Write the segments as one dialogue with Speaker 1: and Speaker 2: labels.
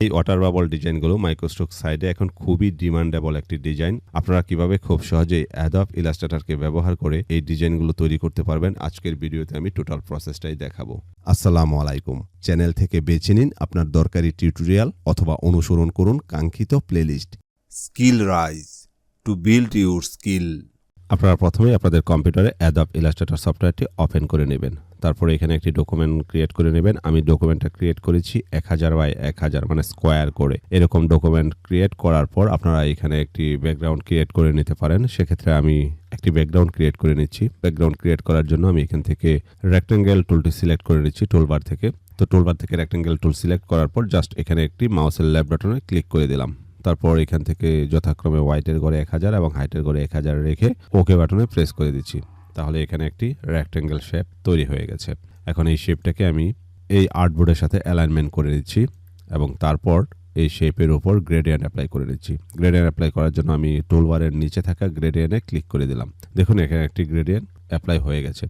Speaker 1: এই water bubble ডিজাইনগুলো মাইক্রোস্ট্রোক সাইডে এখন খুবই ডিমান্ডেবল একটি ডিজাইন। আপনারা কিভাবে খুব সহজেই অ্যাডোব ইলাস্ট্রেটরকে ব্যবহার করে এই ডিজাইনগুলো তৈরি করতে পারবেন, আজকের ভিডিওতে আমি টোটাল প্রসেসটাই দেখাবো। আসসালামু আলাইকুম। চ্যানেল থেকে বেছে নিন আপনার দরকারি টিউটোরিয়াল অথবা অনুসরণ করুন কাঙ্ক্ষিত playlist.
Speaker 2: Skill Rise to build your skill.
Speaker 1: আপনারা প্রথমে আপনাদের কম্পিউটারে অ্যাডোব ইলাস্ট্রেটর সফটওয়্যারটি ওপেন করে নেবেন। তারপরে এখানে একটি ডকুমেন্ট ক্রিয়েট করে নেবেন। আমি ডকুমেন্টটা ক্রিয়েট করেছি 1000 বাই 1000 মানে স্কোয়ার করে। এরকম ডকুমেন্ট ক্রিয়েট করার পর আপনারা এখানে একটি ব্যাকগ্রাউন্ড ক্রিয়েট করে নিতে পারেন। সেক্ষেত্রে আমি একটি ব্যাকগ্রাউন্ড ক্রিয়েট করে নিচ্ছি। ব্যাকগ্রাউন্ড ক্রিয়েট করার জন্য আমি এখান থেকে রেক্টেঙ্গেল টুলটি সিলেক্ট করে নিচ্ছি টুলবার থেকে। তো টুলবার থেকে রেক্টেঙ্গেল টুল সিলেক্ট করার পর জাস্ট এখানে একটি মাউসের লেফট বাটনে ক্লিক করে দিলাম। তারপর এখান থেকে যথাক্রমে হোয়াইটের ঘরে 1000 এবং হাইটের ঘরে 1000 রেখে ওকে বাটনে প্রেস করে দিচ্ছি। তাহলে এখানে একটি রেক্টেঙ্গেল শেপ তৈরি হয়ে গেছে। এখন এই শেপটাকে আমি এই আর্টবোর্ডের সাথে অ্যালাইনমেন্ট করে দিচ্ছি এবং তারপর এই শেপের উপর গ্রেডিয়েন্ট অ্যাপ্লাই করে দিচ্ছি। গ্রেডিয়েন্ট অ্যাপ্লাই করার জন্য আমি টুলবারের নিচে থাকা গ্রেডিয়েন্টে ক্লিক করে দিলাম। দেখুন এখানে একটি গ্রেডিয়েন্ট অ্যাপ্লাই হয়ে গেছে।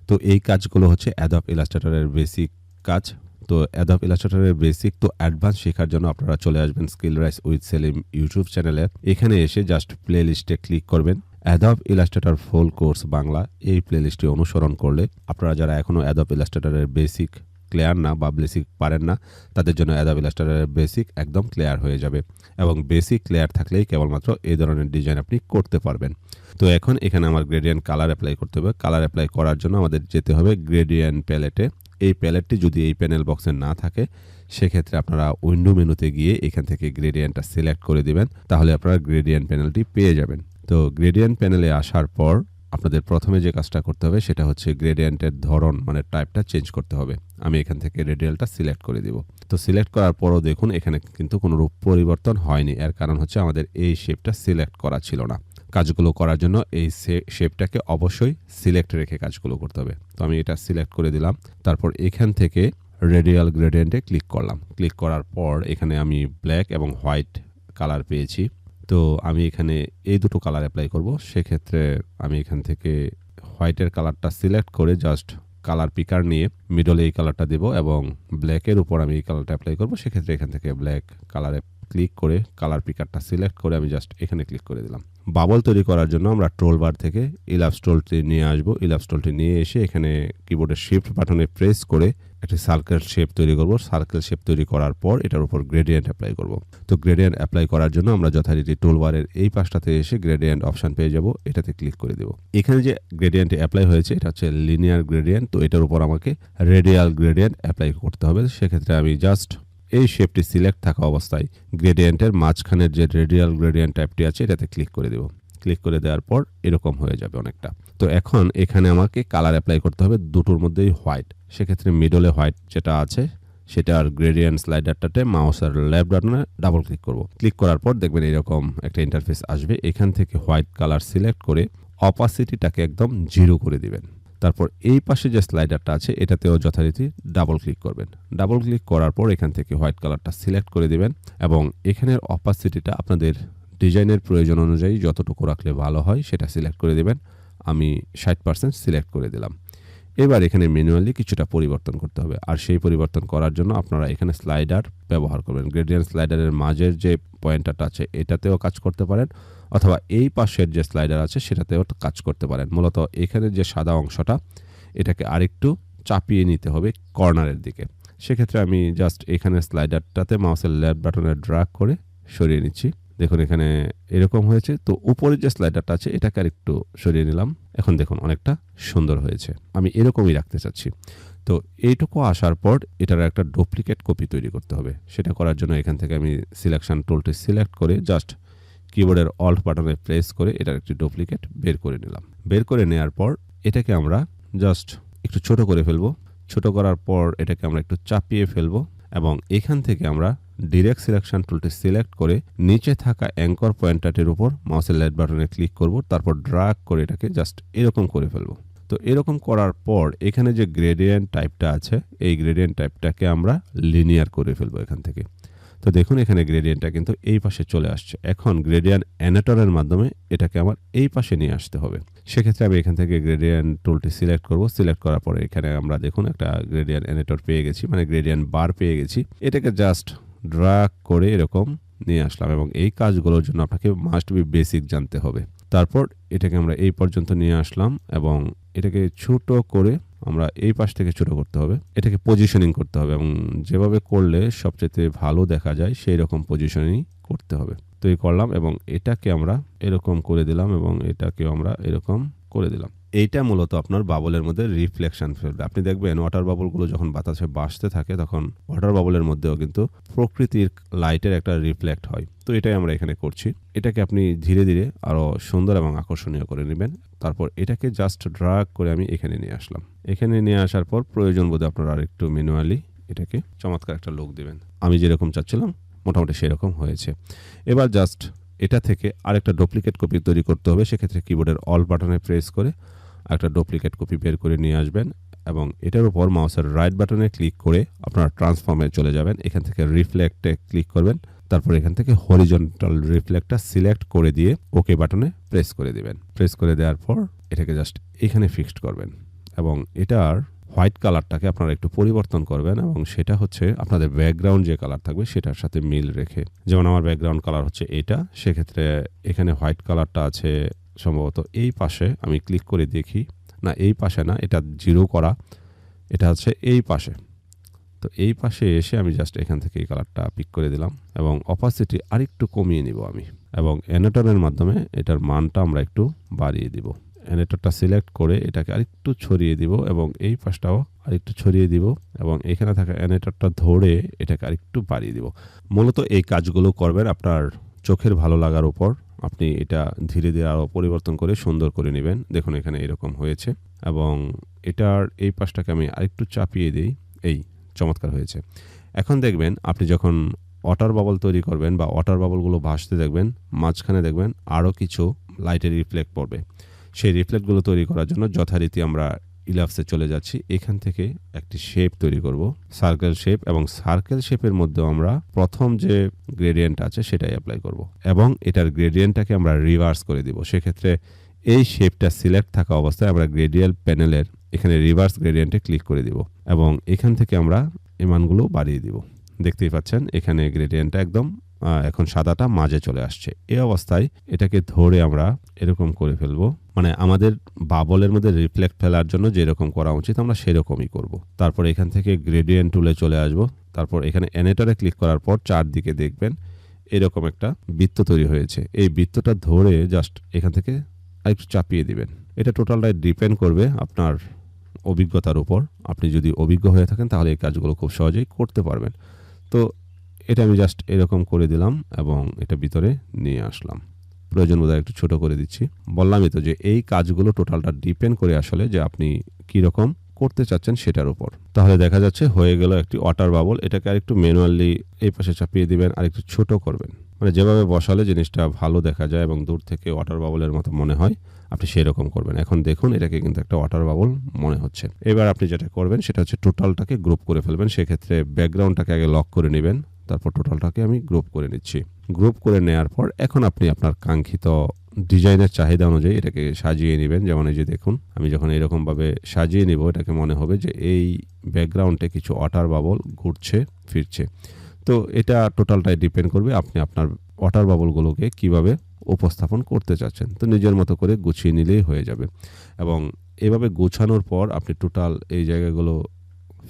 Speaker 1: তো এই কাজগুলো হচ্ছে অ্যাডোব ইলাস্ট্রেটরের বেসিক কাজ। তো অ্যাডোব ইলাস্ট্রেটরের বেসিক তো অ্যাডভান্স শেখার জন্য আপনারা চলে আসবেন skill rise with Selim YouTube চ্যানেলে। এখানে এসে জাস্ট প্লে লিস্টে ক্লিক করবেন। Adobe Illustrator full course Bangla এই প্লে লিস্টটি অনুসরণ করলে আপনারা যারা এখনও অ্যাডোব ইলাস্ট্রেটরের বেসিক ক্লিয়ার না বা বেসিক পারেন না, তাদের জন্য অ্যাডোব ইলাস্ট্রেটরের বেসিক একদম ক্লিয়ার হয়ে যাবে এবং বেসিক ক্লিয়ার থাকলেই কেবলমাত্র এই ধরনের ডিজাইন আপনি করতে পারবেন। তো এখন এখানে আমার গ্রেডিয়েন্ট কালার অ্যাপ্লাই করতে হবে। কালার অ্যাপ্লাই করার জন্য আমাদের যেতে হবে গ্রেডিয়েন্ট প্যালেটে। এই প্যালেটটি যদি এই প্যানেল বক্সে না থাকে সেক্ষেত্রে আপনারা উইন্ডো মেনুতে গিয়ে এখান থেকে গ্রেডিয়েন্টটা সিলেক্ট করে দিবেন, তাহলে আপনারা গ্রেডিয়েন্ট প্যানেলটি পেয়ে যাবেন। তো গ্রেডিয়েন্ট প্যানেলে আসার পর আপনাদের প্রথমে যে কাজটা করতে হবে সেটা হচ্ছে গ্রেডিয়েন্টের ধরন মানে টাইপটা চেঞ্জ করতে হবে। আমি এখান থেকে রেডিয়ালটা সিলেক্ট করে দিব। তো সিলেক্ট করার পরও দেখুন এখানে কিন্তু কোনো রূপ পরিবর্তন হয়নি। এর কারণ হচ্ছে আমাদের এই শেপটা সিলেক্ট করা ছিল না। কাজগুলো করার জন্য এই শেপটাকে অবশ্যই সিলেক্ট রেখে কাজগুলো করতে হবে। তো আমি এটা সিলেক্ট করে দিলাম। তারপর এখান থেকে রেডিয়াল গ্রেডিয়েন্টে ক্লিক করলাম। ক্লিক করার পর এখানে আমি ব্ল্যাক এবং হোয়াইট কালার পেয়েছি। তো আমি এখানে এই দুটো কালার অ্যাপ্লাই করব। সেক্ষেত্রে আমি এখান থেকে হোয়াইটের কালারটা সিলেক্ট করে জাস্ট কালার পিকার নিয়ে মিডলে এই কালারটা দেব এবং ব্ল্যাকের উপর আমি এই কালারটা অ্যাপ্লাই করব। সেক্ষেত্রে এখান থেকে ব্ল্যাক কালারে ক্লিক করে কালার পিকারটা সিলেক্ট করে আমি জাস্ট এখানে ক্লিক করে দিলাম। বাবল তৈরি করার জন্য আমরা টুলবার থেকে ইলাস্ট্রোলটি নিয়ে আসব। ইলাস্ট্রোলটি নিয়ে এসে এখানে কিবোর্ডের শিফট বাটনে প্রেস করে একটি সার্কেল শেপ তৈরি করব। সার্কেল শেপ তৈরি করার পর এটার উপর গ্রেডিয়েন্ট অ্যাপ্লাই করব। তো গ্রেডিয়েন্ট অ্যাপ্লাই করার জন্য আমরা যথারীতি টুলবারের এই পাশটাতে এসে গ্রেডিয়েন্ট অপশন পেয়ে যাব। এটাতে ক্লিক করে দেব। এখানে যে গ্রেডিয়েন্ট অ্যাপ্লাই হয়েছে এটা হচ্ছে লিনিয়ার গ্রেডিয়েন্ট। তো এটার উপর আমাকে রেডিয়াল গ্রেডিয়েন্ট অ্যাপ্লাই করতে হবে। সেক্ষেত্রে আমি জাস্ট এই শেপটি সিলেক্ট থাকা অবস্থায় গ্রেডিয়েন্টের মাঝখানের যে রেডিয়াল গ্রেডিয়েন্ট টাইপটি আছে এটাতে ক্লিক করে দেব। ক্লিক করে দেওয়ার পর এরকম হয়ে যাবে অনেকটা। তো এখন এখানে আমাকে কালার অ্যাপ্লাই করতে হবে দুটোর মধ্যেই হোয়াইট। সেক্ষেত্রে মিডলে হোয়াইট যেটা আছে সেটার গ্রেডিয়েন্ট স্লাইডারটাতে মাউসের লেফট বাটনে ডাবল ক্লিক করব। ক্লিক করার পর দেখবেন এরকম একটা ইন্টারফেস আসবে। এখান থেকে হোয়াইট কালার সিলেক্ট করে অপাসিটিটাকে একদম 0 করে দিবেন। তারপর এই পাশে যে স্লাইডারটা আছে এটাতেও যথারীতি ডাবল ক্লিক করবেন। ডাবল ক্লিক করার পর এখান থেকে হোয়াইট কালারটা সিলেক্ট করে দিবেন এবং এখানের অপাসিটিটা আপনাদের ডিজাইনের প্রয়োজন অনুযায়ী যতটুকু রাখলে ভালো হয় সেটা সিলেক্ট করে দিবেন। আমি 60% সিলেক্ট করে দিলাম। এবার এখানে ম্যানুয়ালি কিছুটা পরিবর্তন করতে হবে, আর সেই পরিবর্তন করার জন্য আপনারা এখানে স্লাইডার ব্যবহার করবেন। গ্রেডিয়েন্ট স্লাইডারের মাঝের যে পয়েন্টারটা আছে এটাতেও কাজ করতে পারেন অথবা এই পাশের যে স্লাইডার আছে সেটাতেও কাজ করতে পারেন। মূলত এখানে যে সাদা অংশটা এটাকে আরেকটু চাপিয়ে নিতে হবে কর্নারের দিকে। সেক্ষেত্রে আমি জাস্ট এখানে স্লাইডারটাতে মাউসের লেফট বাটনে ড্র্যাগ করে সরিয়ে নিচ্ছি। দেখুন এখানে এরকম হয়েছে। তো উপরের যে স্লাইডারটা আছে এটাকে আরেকটু সরিয়ে নিলাম। এখন দেখুন অনেকটা সুন্দর হয়েছে। আমি এরকমই রাখতে চাচ্ছি। তো এইটুকু আসার পর এটার একটা ডুপ্লিকেট কপি তৈরি করতে হবে। সেটা করার জন্য এখান থেকে আমি সিলেকশন টুলটি সিলেক্ট করে জাস্ট কিবোর্ডের অল্ট বাটনে প্রেস করে এটার একটি ডুপ্লিকেট বের করে নিলাম। বের করে নেওয়ার পর এটাকে আমরা জাস্ট একটু ছোট করে ফেলবো। ছোট করার পর এটাকে আমরা একটু চাপিয়ে ফেলবো এবং এখান থেকে আমরা ডিরেক্ট সিলেকশন টুলটি সিলেক্ট করে নিচে থাকা অ্যাঙ্কর পয়েন্টারটির উপর মাউসের লেফট বাটনে ক্লিক করব। তারপর ড্র্যাগ করে এটাকে জাস্ট এরকম করে ফেলবো। তো এরকম করার পর এখানে যে গ্রেডিয়েন্ট টাইপটা আছে এই গ্রেডিয়েন্ট টাইপটাকে আমরা লিনিয়ার করে ফেলবো এখান থেকে। তো দেখুন এখানে গ্রেডিয়েন্টটা কিন্তু এই পাশে চলে আসছে। এখন গ্রেডিয়েন্ট অ্যানেটরের মাধ্যমে এটাকে আমার এই পাশে নিয়ে আসতে হবে। সেক্ষেত্রে আমি এখান থেকে গ্রেডিয়েন্ট টুলটি সিলেক্ট করব। সিলেক্ট করার পরে এখানে আমরা দেখুন একটা গ্রেডিয়েন্ট অ্যানেটর পেয়ে গেছি, মানে গ্রেডিয়েন্ট বার পেয়ে গেছি। এটাকে জাস্ট ড্র্যাগ করে এরকম নিয়ে আসলাম এবং এই কাজগুলোর জন্য আপনাকে মাস্ট বি বেসিক জানতে হবে। তারপর এটাকে আমরা এই পর্যন্ত নিয়ে আসলাম এবং এটাকে ছোট করে আমরা এই পাশ থেকে ছোট করতে হবে, এটাকে পজিশনিং করতে হবে এবং যেভাবে করলে সবচেয়ে ভালো দেখা যায় সেই রকম পজিশনিং করতে হবে। তো এই করলাম এবং এটাকে আমরা এরকম করে দিলাম এবং এটাকে আমরা এরকম করে দিলাম। এইটা মূলত আপনার বাবলের মধ্যে রিফ্লেকশন ফেলবে। আপনি দেখবেন ওয়াটার বাবলগুলো যখন বাতাসে ভাসতে থাকে তখন ওয়াটার বাবলের মধ্যেও কিন্তু প্রকৃতির লাইটের একটা রিফ্লেক্ট হয়। তো এটাই আমরা এখানে করছি। এটাকে আপনি ধীরে ধীরে আরো সুন্দর এবং আকর্ষণীয় করে নেবেন। তারপর এটাকে জাস্ট ড্র্যাগ করে আমি এখানে নিয়ে আসলাম। এখানে নিয়ে আসার পর প্রয়োজন বোধে আপনারা আরেকটু ম্যানুয়ালি এটাকে চমৎকার একটা লুক দিবেন। আমি যেরকম চাচ্ছিলাম মোটামুটি সেরকম হয়েছে। এবার জাস্ট এটা থেকে আরেকটা ডুপ্লিকেট কপি তৈরি করতে হবে। সেক্ষেত্রে কিবোর্ডের অল বাটনে প্রেস করে একটা ডুপ্লিকেট কপি বের করে নিয়ে আসবেন এবং এটার উপর মাউসের রাইট বাটনে ক্লিক করে আপনারা ট্রান্সফর্মে চলে যাবেন। এখান থেকে রিফ্লেক্টে ক্লিক করবেন। তারপর এখান থেকে হরিজন্টাল রিফ্লেক্টটা সিলেক্ট করে দিয়ে ওকে বাটনে প্রেস করে দিবেন। প্রেস করে দেওয়ার পর এটাকে জাস্ট এখানে ফিক্সড করবেন এবং এটার হোয়াইট কালারটাকে আপনারা একটু পরিবর্তন করবেন এবং সেটা হচ্ছে আপনাদের ব্যাকগ্রাউন্ড যে কালার থাকবে সেটার সাথে মিল রেখে। যেমন আমার ব্যাকগ্রাউন্ড কালার হচ্ছে এটা, সেক্ষেত্রে এখানে হোয়াইট কালারটা আছে সম্ভবত এই পাশে। আমি ক্লিক করে দেখি, না এই পাশে না, এটা জিরো করা, এটা হচ্ছে এই পাশে। তো এই পাশে এসে আমি জাস্ট এখান থেকে এই কালারটা পিক করে দিলাম এবং অপাসিটি আরেকটু কমিয়ে নিব আমি এবং অ্যানিমেটরের মাধ্যমে এটার মানটা আমরা একটু বাড়িয়ে দিব। অ্যানিমেটরটা সিলেক্ট করে এটাকে আরেকটু ছড়িয়ে দিব এবং এই পাশটাও আরেকটু ছড়িয়ে দিব এবং এখানে থাকা অ্যানিমেটরটা ধরে এটাকে আরেকটু বাড়িয়ে দিব। মূলত এই কাজগুলো করবেন আপনার চোখের ভালো লাগার উপর। আপনি এটা ধীরে ধীরে আরও পরিবর্তন করে সুন্দর করে নেবেন। দেখুন এখানে এরকম হয়েছে এবং এটার এই পাশটাকে আমি আরেকটু চাপিয়ে দিই, এই চমৎকার হয়েছে। এখন দেখবেন আপনি যখন ওয়াটার বাবল তৈরি করবেন বা ওয়াটার বাবলগুলো ভাসতে দেখবেন, মাঝখানে দেখবেন আরও কিছু লাইটের রিফ্লেক্ট পড়বে। সেই রিফ্লেক্টগুলো তৈরি করার জন্য যথারীতি আমরা ইলাপসে চলে যাচ্ছি। এখান থেকে একটি শেপ তৈরি করব, সার্কেল শেপ, এবং সার্কেল শেপের মধ্যে আমরা প্রথম যে গ্রেডিয়েন্ট আছে সেটাই অ্যাপ্লাই করব এবং এটার গ্রেডিয়েন্টটাকে আমরা রিভার্স করে দিব। সেক্ষেত্রে এই শেপটা সিলেক্ট থাকা অবস্থায় আমরা গ্রেডিয়াল প্যানেলের এখানে রিভার্স গ্রেডিয়েন্টে ক্লিক করে দিব এবং এখান থেকে আমরা এই মানগুলো বাড়িয়ে দিব। দেখতেই পাচ্ছেন এখানে গ্রেডিয়েন্টটা একদম এখন সাদাটা মাঝে চলে আসছে। এই অবস্থায় এটাকে ধরে আমরা এরকম করে ফেলবো, মানে আমাদের বাবলের মধ্যে রিফ্লেক্ট ফেলার জন্য যেরকম করা উচিত আমরা সেরকমই করব। তারপর এখান থেকে গ্রেডিয়েন্ট টুলে চলে আসব। তারপর এখানে অ্যানিমেটরে ক্লিক করার পর চারদিকে দেখবেন এরকম একটা বৃত্ত তৈরি হয়েছে। এই বৃত্তটা ধরে জাস্ট এখান থেকে আরেকটু চাপিয়ে দিবেন। এটা টোটালটাই ডিপেন্ড করবে আপনার অভিজ্ঞতার উপর। আপনি যদি অভিজ্ঞ হয়ে থাকেন তাহলে এই কাজগুলো খুব সহজেই করতে পারবেন। তো এটা আমি জাস্ট এরকম করে দিলাম এবং এটা ভিতরে নিয়ে আসলাম। প্রয়োজন বোধহয় একটু ছোট করে দিচ্ছি। বললামই তো যে এই কাজগুলো টোটালটা ডিপেন্ড করে আসলে যে আপনি কীরকম করতে চাচ্ছেন সেটার উপর। তাহলে দেখা যাচ্ছে হয়ে গেল একটি ওয়াটার বাবল। এটাকে আরেকটু ম্যানুয়ালি এই পাশে চাপিয়ে দিবেন, আরেকটু ছোট করবেন, মানে যেভাবে বসালে জিনিসটা ভালো দেখা যায় এবং দূর থেকে ওয়াটার বাবলের মতো মনে হয় আপনি সেই রকম করবেন। এখন দেখুন এটাকে কিন্তু একটা ওয়াটার বাবল মনে হচ্ছে। এবার আপনি যেটা করবেন সেটা হচ্ছে টোটালটাকে গ্রুপ করে ফেলবেন। সেক্ষেত্রে ব্যাকগ্রাউন্ডটাকে আগে লক করে নেবেন, তারপর টোটালটাকে আমি গ্রুপ করে নিচ্ছি। গ্রুপ করে নেওয়ার পর এখন আপনি আপনার কাঙ্ক্ষিত ডিজাইনের চাহিদা অনুযায়ী এটাকে সাজিয়ে নেবেন। যেমন এই যে দেখুন আমি যখন এরকমভাবে সাজিয়ে নিব এটাকে মনে হবে যে এই ব্যাকগ্রাউন্ডে কিছু ওয়াটার বাবল ঘুরছে ফিরছে। তো এটা টোটালটাই ডিপেন্ড করবে আপনি আপনার ওয়াটার বাবলগুলোকে কিভাবে উপস্থাপন করতে চাচ্ছেন। তো নিজের মতো করে গুছিয়ে নিলেই হয়ে যাবে এবং এভাবে গোছানোর পর আপনি টোটাল এই জায়গাগুলো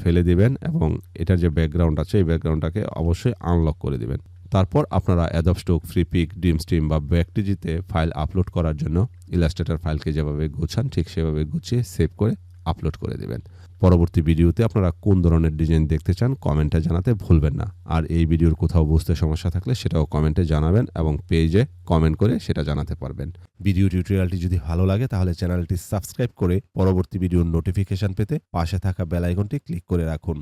Speaker 1: ফেলে দিবেন এবং এটার যে ব্যাকগ্রাউন্ড আছে এই ব্যাকগ্রাউন্ডটাকে অবশ্যই আনলক করে দিবেন। তারপর আপনারা অ্যাডোব স্টোক, ফ্রিপিক, ড্রিমস্ট্রিম বা ব্যাকটিজিতে ফাইল আপলোড করার জন্য ইলাস্ট্রেটর ফাইলকে যেভাবে গোছান ঠিক সেভাবে গুছিয়ে সেভ করে আপলোড করে দেবেন। পরবর্তী ভিডিওতে আপনারা কোন ধরনের ডিজাইন দেখতে চান কমেন্টে জানাতে ভুলবেন না। আর এই ভিডিওর কোথাও বুঝতে সমস্যা থাকলে সেটাও কমেন্টে জানাবেন এবং পেজে কমেন্ট করে সেটা জানাতে পারবেন। ভিডিও টিউটোরিয়ালটি যদি ভালো লাগে তাহলে চ্যানেলটি সাবস্ক্রাইব করে পরবর্তী ভিডিওর নোটিফিকেশন পেতে পাশে থাকা বেল আইকনটি ক্লিক করে রাখুন।